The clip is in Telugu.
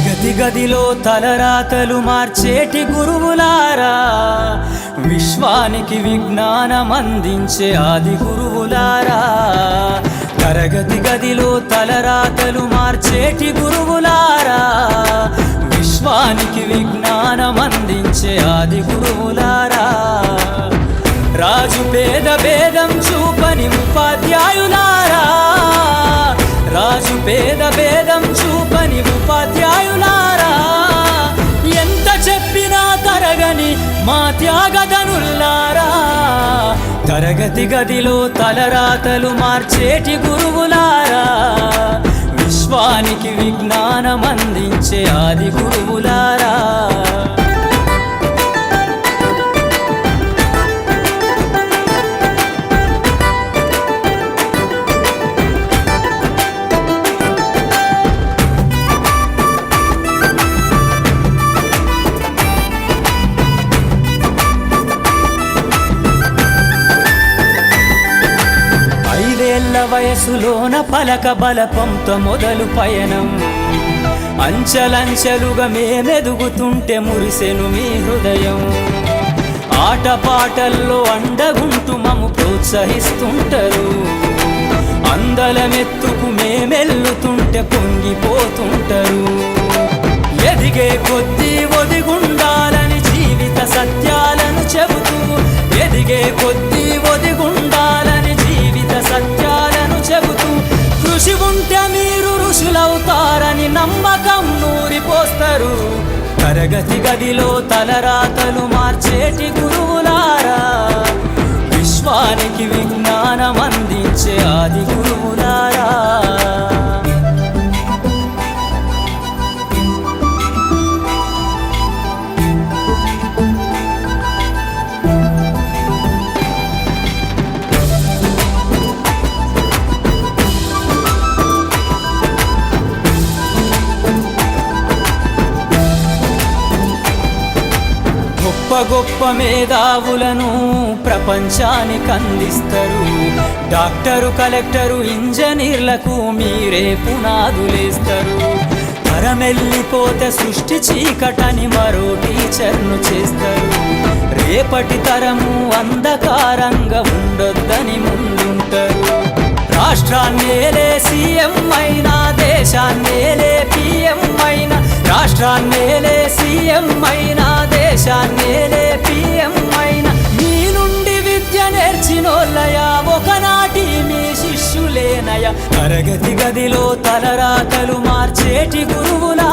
తరగతి గదిలో తలరాతలు మార్చేటి గురువులారా, విశ్వానికి విజ్ఞానం అందించే ఆది గురువులారా. తరగతి గదిలో తలరాతలు మార్చేటి గురువులారా, విశ్వానికి విజ్ఞానం అందించే ఆది గురువులారా. రాజు పేద భేదం చూపని ఉపాధ్యాయులారా, రాజు పేద భేదం చూపని ఉపాధ్యాయులారా. ఎంత చెప్పినా తరగని మా త్యాగధనుల్లారా, తరగతి గదిలో తలరాతలు మార్చేటి గురువులారా, విశ్వానికి విజ్ఞానం అందించే ఆది గురువులారా. వయసులోన పలక బలపంతో మొదలు పయనం, అంచెలంచెలుగా మేమెదుగుతుంటే మురిసెను మీ హృదయం. ఆటపాటల్లో అండగుంటూ మమ్ము ప్రోత్సహిస్తుంటారు, అందలమెత్తుకు మేమెల్లుతుంటే పొంగిపోతుంటారు. ఎదిగే కొద్దీ ఒదిగుండాలని జీవిత సత్యాలను చెబుతూ, ఎదిగే కొద్దీ ఒదిగుండాలని జీవిత సత్యాలను చెబుతూ, కృషి ఉంటే మీరు ఋషులవుతారని నమ్మకం నూరిపోస్తారు. తరగతి గదిలో తలరాతలు మార్చేటి గురువులారా, విశ్వానికి విజ్ఞానం అందించే ఆది గురువులారా. గొప్ప గొప్ప మేధావులను ప్రపంచానికి అందిస్తారు. డాక్టరు, కలెక్టరు, ఇంజనీర్లకు మీరే పునాదులేస్తారు. తరమెల్లిపోతే సృష్టి చీకటని మరో టీచర్ను చేస్తారు. రేపటి తరము అంధకారంగా ఉండొద్దని ముందుంటారు. రాష్ట్రాన్నేలే సీఎం అయినా, దేశాన్నేలే పిఎం అయినా, రాష్ట్రాన్నేలే సీఎం అయినా, దేశాన్నేలే పిఎం అయినా, మీ నుండి విద్య నేర్చినోళ్ళయా, ఒకనాటి మీ శిష్యులేనయ. తరగతి గదిలో తలరాతలు మార్చేటి గురువులా,